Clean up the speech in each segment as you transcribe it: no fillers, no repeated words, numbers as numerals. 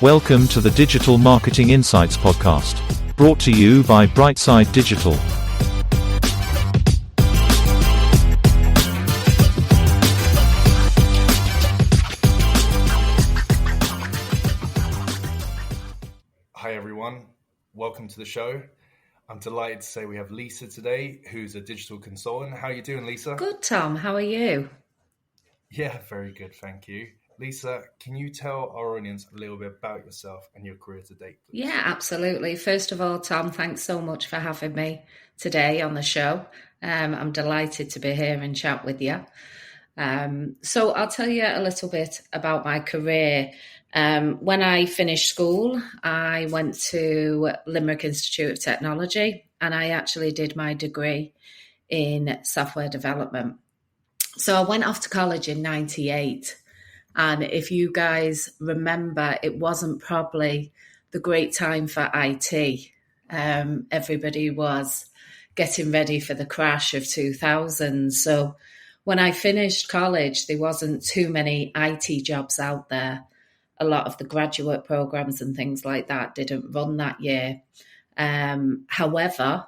Welcome to the Digital Marketing Insights podcast, brought to you by Brightside Digital. Hi everyone, welcome to the show. I'm delighted to say we have Lisa today, who's a digital consultant. How are you doing, Lisa? Good, Tom. How are you? Yeah, very good, thank you. Lisa, can you tell our audience a little bit about yourself and your career to date, please? Yeah, absolutely. First of all, Tom, thanks so much for having me today on the show. I'm delighted to be here and chat with you. So I'll tell you a little bit about my career. When I finished school, I went to Limerick Institute of Technology and I actually did my degree in software development. So I went off to college in 98. And if you guys remember, it wasn't probably the great time for IT. Everybody was getting ready for the crash of 2000. So when I finished college, there wasn't too many IT jobs out there. A lot of the graduate programs and things like that didn't run that year. However,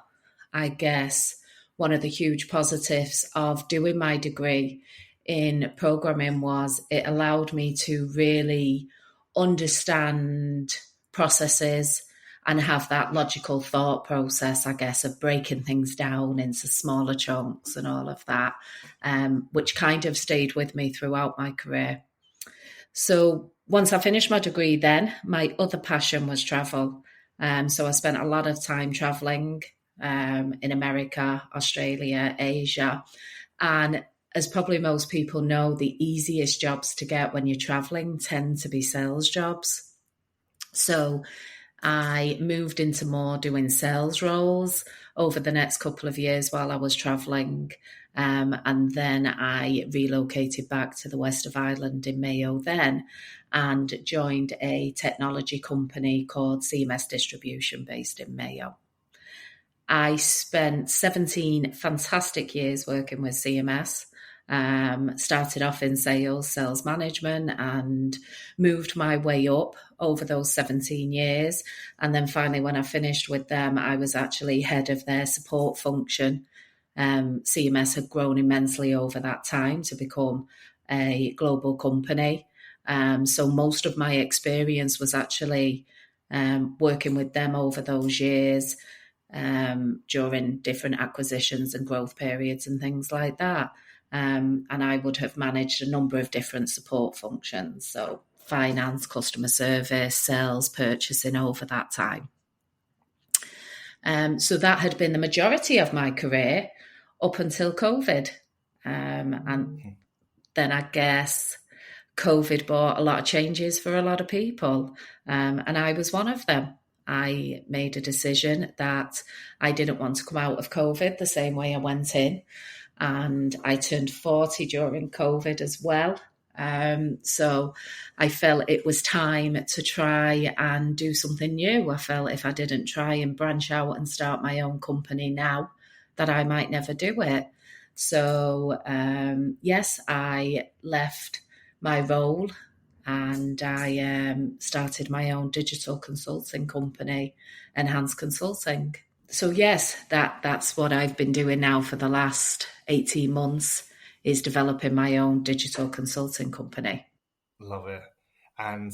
I guess one of the huge positives of doing my degree in programming was it allowed me to really understand processes and have that logical thought process, I guess, of breaking things down into smaller chunks and all of that, which kind of stayed with me throughout my career. So once I finished my degree then, my other passion was travel. So I spent a lot of time traveling in America, Australia, Asia. And as probably most people know, the easiest jobs to get when you're traveling tend to be sales jobs. So I moved into more doing sales roles over the next couple of years while I was traveling. And then I relocated back to the west of Ireland in Mayo then and joined a technology company called CMS Distribution based in Mayo. I spent 17 fantastic years working with CMS. Started off in sales management, and moved my way up over those 17 years. And then finally, when I finished with them, I was actually head of their support function. CMS had grown immensely over that time to become a global company. So most of my experience was actually working with them over those years during different acquisitions and growth periods and things like that. And I would have managed a number of different support functions, so finance, customer service, sales, purchasing over that time. So that had been the majority of my career up until COVID. And then I guess COVID brought a lot of changes for a lot of people, and I was one of them. I made a decision that I didn't want to come out of COVID the same way I went in. And I turned 40 during COVID as well. So I felt it was time to try and do something new. I felt if I didn't try and branch out and start my own company now, that I might never do it. So yes, I left my role and I started my own digital consulting company, Enhance Consulting. So yes, that's what I've been doing now for the last 18 months, is developing my own digital consulting company. Love it. And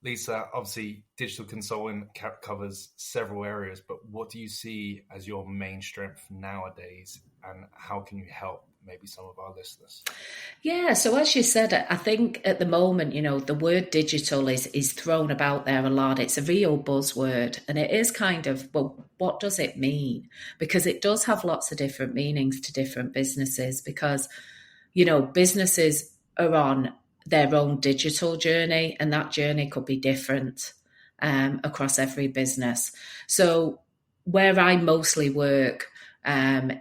Lisa, obviously digital consulting covers several areas, but what do you see as your main strength nowadays, and how can you help maybe some of our listeners? Yeah, so as you said, I think at the moment, the word digital is thrown about there a lot. It's a real buzzword, and it is kind of, well, what does it mean? Because it does have lots of different meanings to different businesses, because, businesses are on their own digital journey, and that journey could be different across every business. So where I mostly work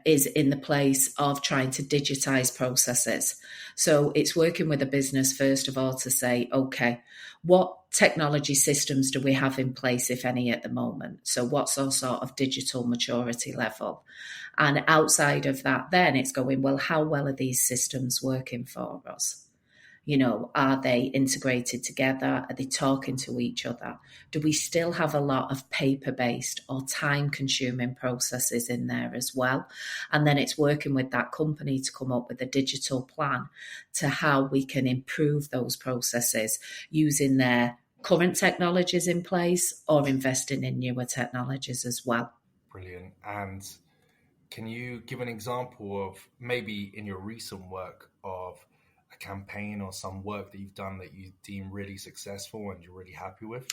is in the place of trying to digitize processes. So it's working with a business, first of all, to say, okay, what technology systems do we have in place, if any, at the moment? So what's our sort of digital maturity level? And outside of that, then it's going, well, how well are these systems working for us? Are they integrated together? Are they talking to each other? Do we still have a lot of paper-based or time-consuming processes in there as well? And then it's working with that company to come up with a digital plan to how we can improve those processes using their current technologies in place or investing in newer technologies as well. Brilliant. And can you give an example of maybe in your recent work of a campaign or some work that you've done that you deem really successful and you're really happy with?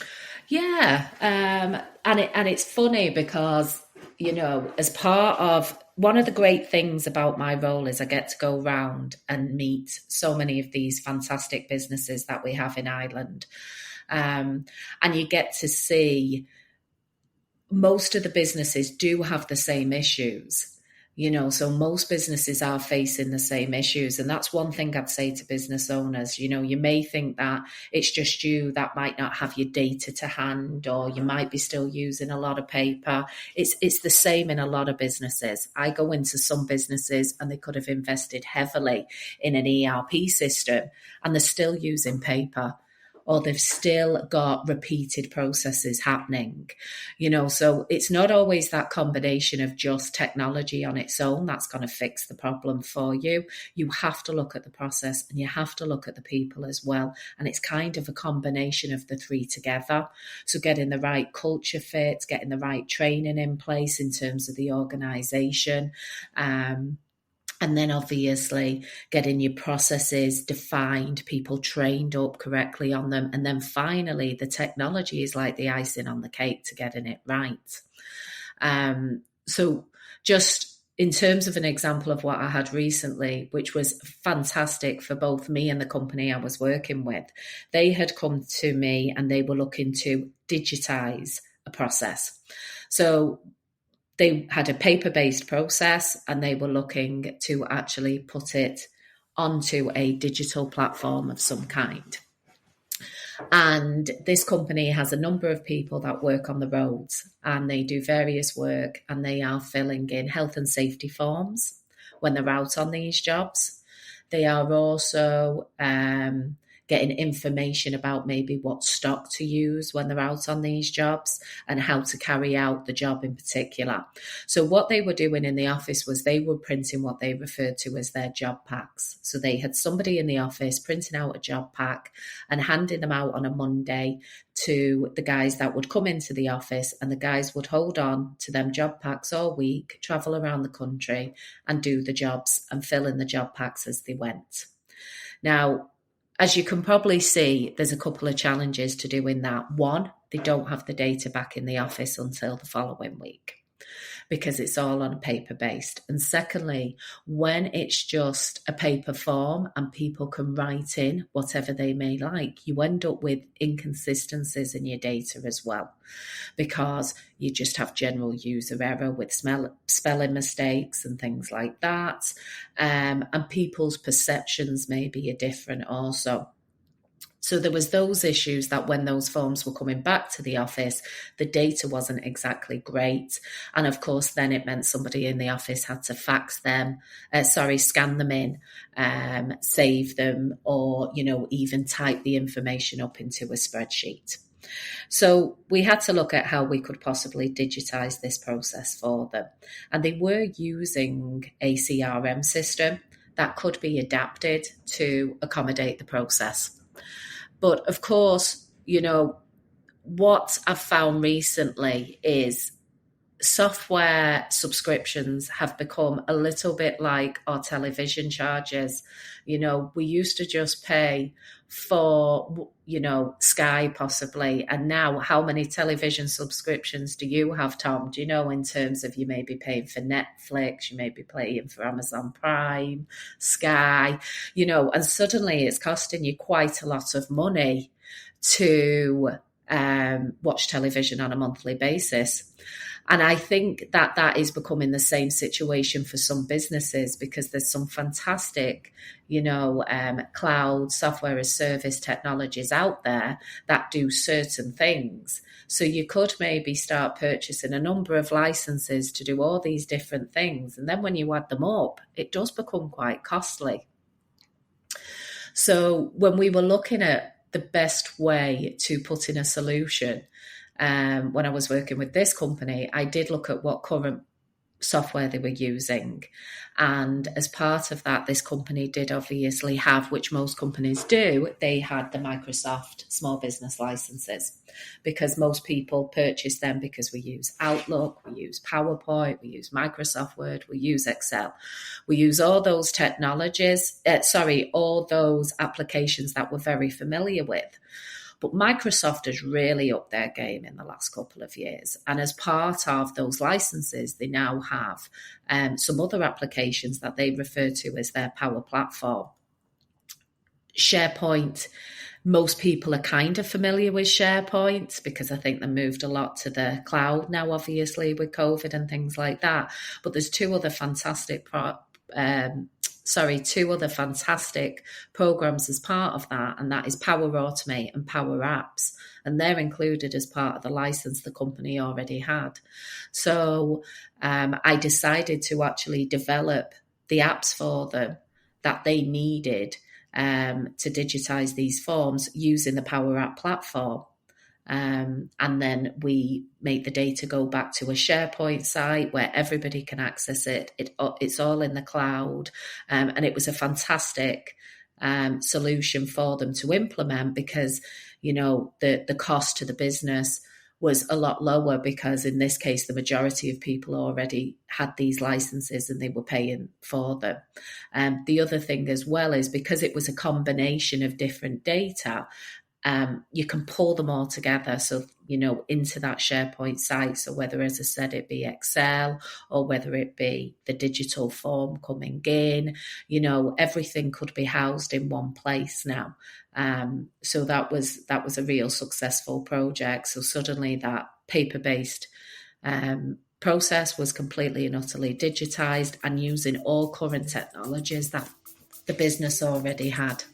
Yeah, and it's funny because, as part of one of the great things about my role is I get to go around and meet so many of these fantastic businesses that we have in Ireland. And you get to see most of the businesses do have the same issues. So most businesses are facing the same issues. And that's one thing I'd say to business owners. You may think that it's just you that might not have your data to hand, or you might be still using a lot of paper. It's the same in a lot of businesses. I go into some businesses and they could have invested heavily in an ERP system and they're still using paper, or they've still got repeated processes happening, so it's not always that combination of just technology on its own that's going to fix the problem for you. You have to look at the process and you have to look at the people as well. And it's kind of a combination of the three together. So getting the right culture fit, getting the right training in place in terms of the organisation, and then obviously getting your processes defined, people trained up correctly on them. And then finally, the technology is like the icing on the cake to getting it right. So just in terms of an example of what I had recently, which was fantastic for both me and the company I was working with, they had come to me and they were looking to digitize a process. So they had a paper-based process and they were looking to actually put it onto a digital platform of some kind. And this company has a number of people that work on the roads and they do various work, and they are filling in health and safety forms when they're out on these jobs. They are also getting information about maybe what stock to use when they're out on these jobs and how to carry out the job in particular. So what they were doing in the office was they were printing what they referred to as their job packs. So they had somebody in the office printing out a job pack and handing them out on a Monday to the guys that would come into the office, and the guys would hold on to them job packs all week, travel around the country and do the jobs and fill in the job packs as they went. Now, as you can probably see, there's a couple of challenges to doing that. One, they don't have the data back in the office until the following week because it's all on a paper based. And secondly, when it's just a paper form and people can write in whatever they may like, you end up with inconsistencies in your data as well, because you just have general user error with spelling mistakes and things like that. And people's perceptions maybe are different also. So there was those issues that when those forms were coming back to the office, the data wasn't exactly great. And of course, then it meant somebody in the office had to scan them in, save them, or, even type the information up into a spreadsheet. So we had to look at how we could possibly digitize this process for them. And they were using a CRM system that could be adapted to accommodate the process. But of course, what I've found recently is software subscriptions have become a little bit like our television charges. We used to just pay for, Sky possibly. And now how many television subscriptions do you have, Tom? Do you know, in terms of you may be paying for Netflix, you may be paying for Amazon Prime, Sky, and suddenly it's costing you quite a lot of money to watch television on a monthly basis. And I think that is becoming the same situation for some businesses, because there's some fantastic, cloud software as service technologies out there that do certain things. So you could maybe start purchasing a number of licenses to do all these different things. And then when you add them up, it does become quite costly. So when we were looking at the best way to put in a solution, when I was working with this company, I did look at what current software they were using. And as part of that, this company did obviously have, which most companies do, they had the Microsoft small business licenses, because most people purchase them because we use Outlook, we use PowerPoint, we use Microsoft Word, we use Excel. We use all those technologies, all those applications that we're very familiar with. But Microsoft has really upped their game in the last couple of years. And as part of those licenses, they now have some other applications that they refer to as their Power Platform. SharePoint, most people are kind of familiar with SharePoint because I think they moved a lot to the cloud now, obviously, with COVID and things like that. But there's two other fantastic programs as part of that, and that is Power Automate and Power Apps, and they're included as part of the license the company already had. So I decided to actually develop the apps for them that they needed to digitize these forms using the Power App platform. And then we make the data go back to a SharePoint site where everybody can access it. It's all in the cloud. And it was a fantastic solution for them to implement because, the cost to the business was a lot lower because in this case, the majority of people already had these licenses and they were paying for them. The other thing as well is because it was a combination of different data, you can pull them all together. So, into that SharePoint site. So whether, as I said, it be Excel or whether it be the digital form coming in, everything could be housed in one place now. So that was a real successful project. So suddenly that paper-based process was completely and utterly digitized and using all current technologies that the business already had.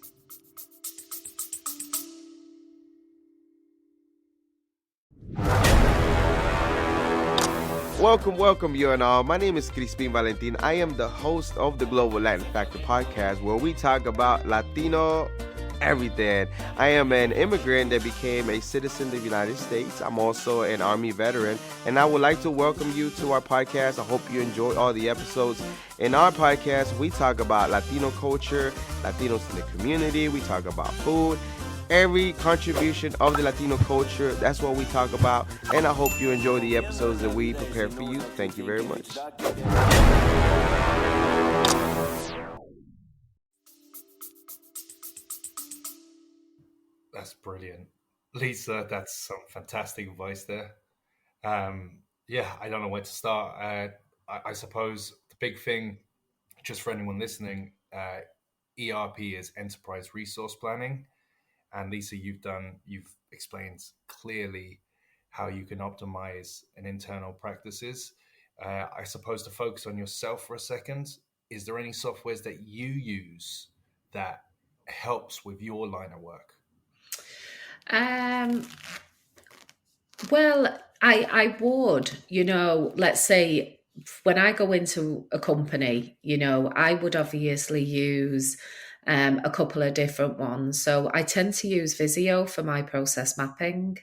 Welcome, you and all. My name is Crispin Valentin. I am the host of the Global Latin Factor podcast, where we talk about Latino everything. I am an immigrant that became a citizen of the United States. I'm also an Army veteran, and I would like to welcome you to our podcast. I hope you enjoy all the episodes. In our podcast, we talk about Latino culture, Latinos in the community. We talk about food. Every contribution of the Latino culture, that's what we talk about. And I hope you enjoy the episodes that we prepare for you. Thank you very much. That's brilliant. Lisa, that's some fantastic advice there. I don't know where to start. I suppose the big thing, just for anyone listening, ERP is Enterprise Resource Planning. And Lisa, you've explained clearly how you can optimize an internal practices. I suppose to focus on yourself for a second, is there any softwares that you use that helps with your line of work? Well, I would, let's say when I go into a company, I would obviously use a couple of different ones. So I tend to use Visio for my process mapping.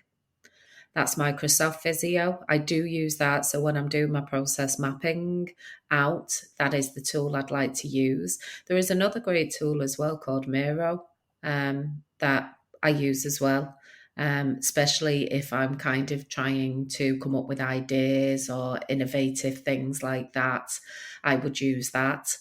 That's Microsoft Visio. I do use that. So when I'm doing my process mapping out, that is the tool I'd like to use. There is another great tool as well called Miro that I use as well, especially if I'm kind of trying to come up with ideas or innovative things like that. I would use that.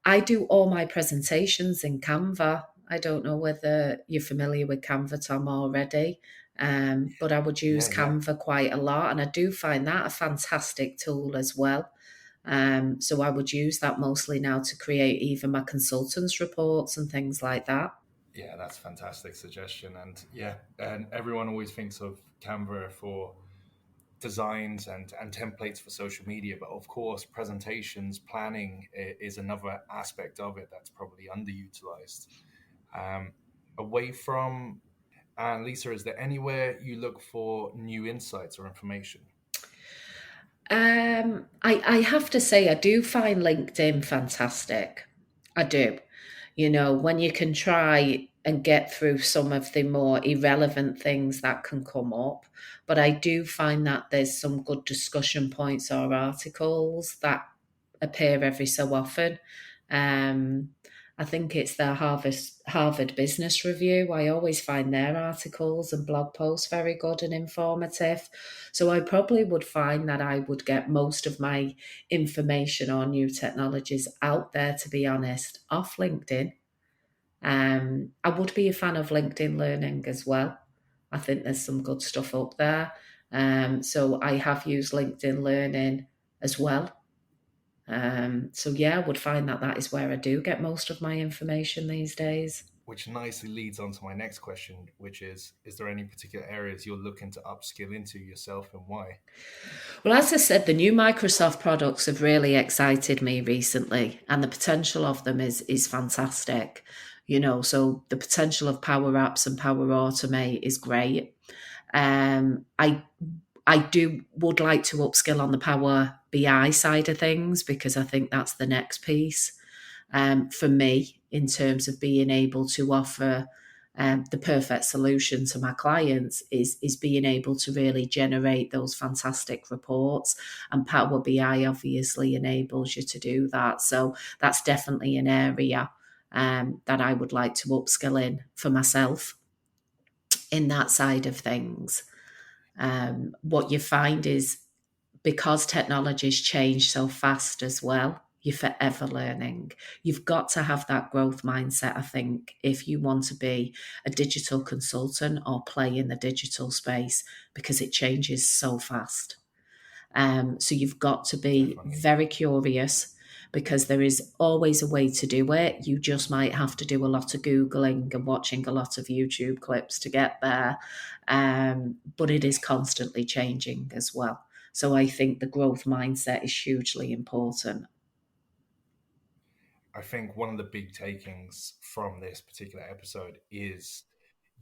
I do all my presentations in Canva. I don't know whether you're familiar with Canva, Tom, already, but I would use Canva quite a lot, and I do find that a fantastic tool as well. So I would use that mostly now to create even my consultants' reports and things like that. Yeah, that's a fantastic suggestion. And everyone always thinks of Canva for designs and templates for social media, but of course presentations planning is another aspect of it that's probably underutilized. Away from Lisa, is there anywhere you look for new insights or information? I have to say I do find LinkedIn fantastic. I do. When you can try and get through some of the more irrelevant things that can come up. But I do find that there's some good discussion points or articles that appear every so often. I think it's the Harvard Business Review. I always find their articles and blog posts very good and informative. So I probably would find that I would get most of my information on new technologies out there, to be honest, off LinkedIn. I would be a fan of LinkedIn Learning as well. I think there's some good stuff up there. So I have used LinkedIn Learning as well. So yeah, I would find that is where I do get most of my information these days. Which nicely leads on to my next question, which is there any particular areas you're looking to upskill into yourself, and why? Well, as I said, the new Microsoft products have really excited me recently, and the potential of them is fantastic. So the potential of Power Apps and Power Automate is great. I would like to upskill on the Power BI side of things, because I think that's the next piece for me in terms of being able to offer the perfect solution to my clients is being able to really generate those fantastic reports, and Power BI obviously enables you to do that. So that's definitely an area that I would like to upskill in for myself in that side of things. What you find is, because technology's changed so fast as well, you're forever learning. You've got to have that growth mindset, I think, if you want to be a digital consultant or play in the digital space, because it changes so fast. So you've got to be very curious, because there is always a way to do it. You just might have to do a lot of Googling and watching a lot of YouTube clips to get there. But it is constantly changing as well. So I think the growth mindset is hugely important. I think one of the big takings from this particular episode is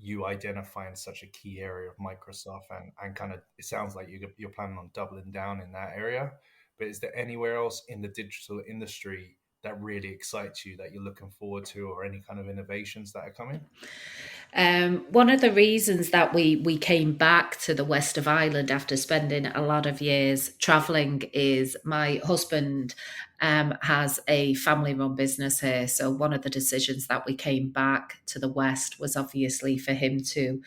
you identifying such a key area of Microsoft, and kind of, it sounds like you're planning on doubling down in that area. But is there anywhere else in the digital industry that really excites you, that you're looking forward to, or any kind of innovations that are coming? One of the reasons that we came back to the west of Ireland after spending a lot of years traveling is my husband has a family-run business here. So one of the decisions that we came back to the west was obviously for him to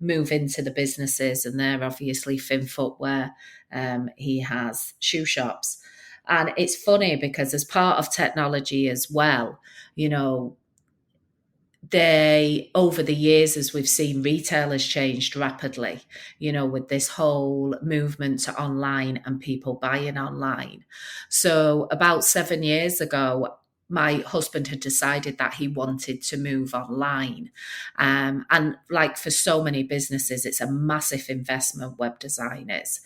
move into the businesses, and they're obviously Finn Footwear. He has shoe shops. And it's funny because as part of technology as well, over the years, as we've seen, retail has changed rapidly, with this whole movement to online and people buying online. So about 7 years ago, my husband had decided that he wanted to move online. And like for so many businesses, it's a massive investment, web design is,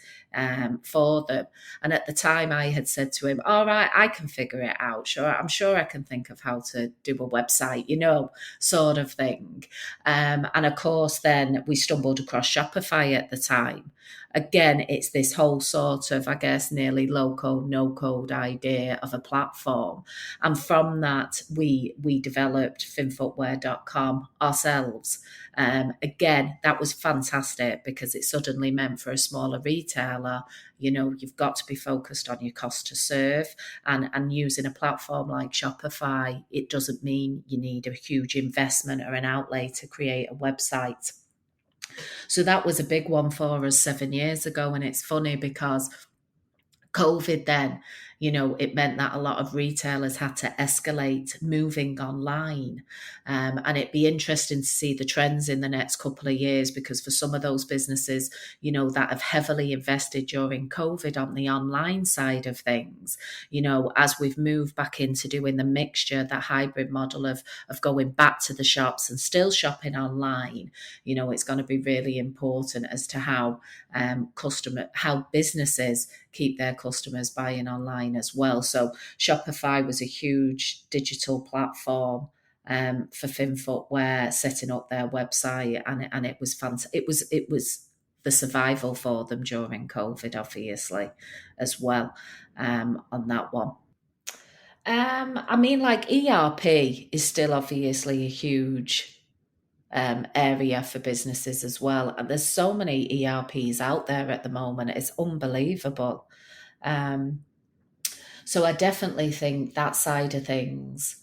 for them. And at the time I had said to him, all right, I can figure it out. Sure, I'm sure I can think of how to do a website, sort of thing. And of course, then we stumbled across Shopify at the time. Again, it's this whole sort of, I guess, nearly low-code, no-code idea of a platform. And from that, we developed finnfootwear.com ourselves. Again, that was fantastic, because it suddenly meant for a smaller retailer, you've got to be focused on your cost to serve, and using a platform like Shopify, it doesn't mean you need a huge investment or an outlay to create a website. So that was a big one for us 7 years ago. And it's funny because COVID then, it meant that a lot of retailers had to escalate moving online. And it'd be interesting to see the trends in the next couple of years, because for some of those businesses, that have heavily invested during COVID on the online side of things, as we've moved back into doing the mixture, that hybrid model of going back to the shops and still shopping online, it's going to be really important as to how businesses keep their customers buying online as well. So Shopify was a huge digital platform for Finn Footwear, setting up their website, and it was fantastic. It was the survival for them during COVID, obviously, as well, on that one. I mean, like ERP is still obviously a huge area for businesses as well. And there's so many ERPs out there at the moment. It's unbelievable. Um, so I definitely think that side of things.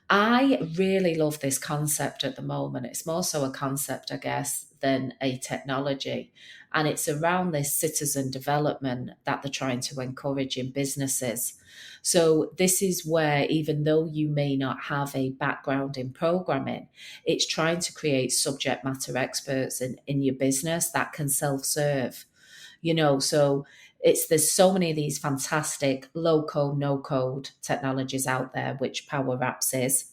I really love this concept at the moment. It's more so a concept, I guess, than a technology. And it's around this citizen development that they're trying to encourage in businesses. So, this is where, even though you may not have a background in programming, it's trying to create subject matter experts in your business that can self serve. So there's so many of these fantastic low code, no code technologies out there, which Power Apps is.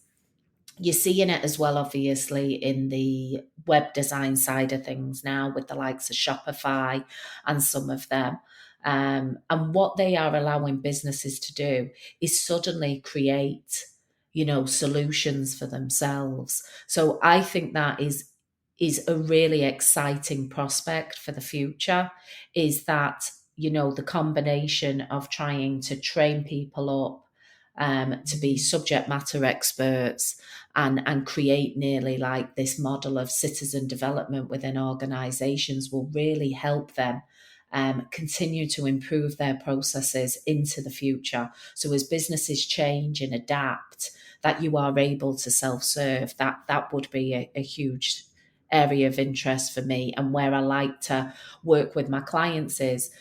You're seeing it as well, obviously, in the web design side of things now with the likes of Shopify and some of them. And what they are allowing businesses to do is suddenly create, solutions for themselves. So I think that is a really exciting prospect for the future, is that, the combination of trying to train people up to be subject matter experts and create nearly like this model of citizen development within organizations will really help them continue to improve their processes into the future. So as businesses change and adapt, that you are able to self-serve, that would be a huge area of interest for me. And where I like to work with my clients is,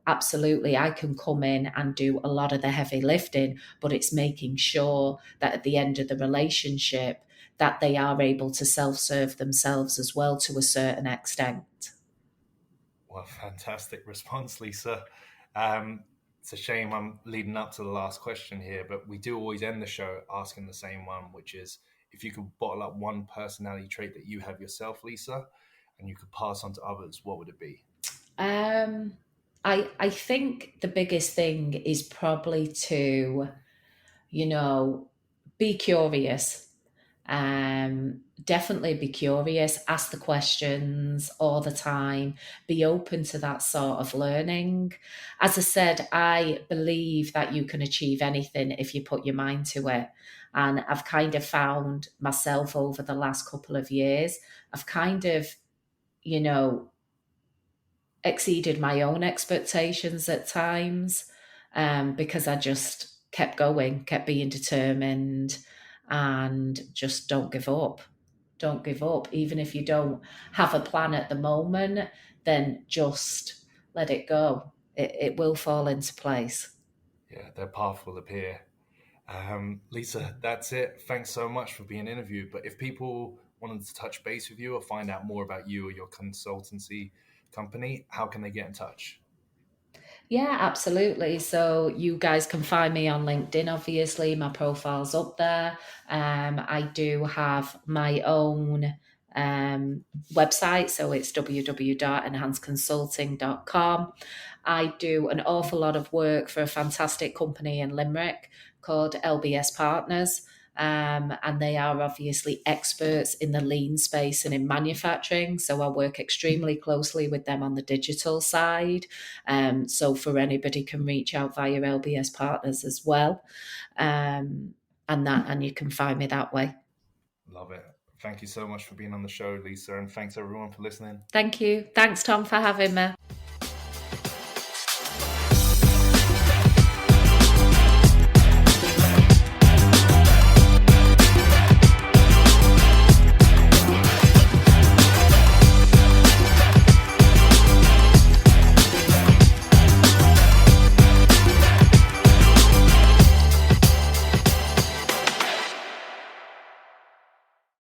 absolutely, I can come in and do a lot of the heavy lifting, but it's making sure that at the end of the relationship, that they are able to self-serve themselves as well to a certain extent. Well, fantastic response, Lisa. It's a shame I'm leading up to the last question here, but we do always end the show asking the same one, which is, if you could bottle up one personality trait that you have yourself, Lisa, and you could pass on to others, what would it be? I think the biggest thing is probably to, be curious. Definitely be curious, ask the questions all the time, be open to that sort of learning. As I said, I believe that you can achieve anything if you put your mind to it. And I've kind of found myself over the last couple of years, I've kind of, exceeded my own expectations at times, because I just kept going, kept being determined, and just don't give up. Don't give up. Even if you don't have a plan at the moment, then just let it go. It will fall into place. Yeah, their path will appear. Lisa, that's it. Thanks so much for being interviewed. But if people wanted to touch base with you or find out more about you or your consultancy company, how can they get in touch? Yeah, absolutely. So you guys can find me on LinkedIn, obviously. My profile's up there. I do have my own website, so it's www.enhancedconsulting.com. I do an awful lot of work for a fantastic company in Limerick called LBS Partners. And they are obviously experts in the lean space and in manufacturing. So I work extremely closely with them on the digital side. So for anybody can reach out via LBS Partners as well. And you can find me that way. Love it. Thank you so much for being on the show, Lisa, and thanks everyone for listening. Thank you. Thanks, Tom, for having me.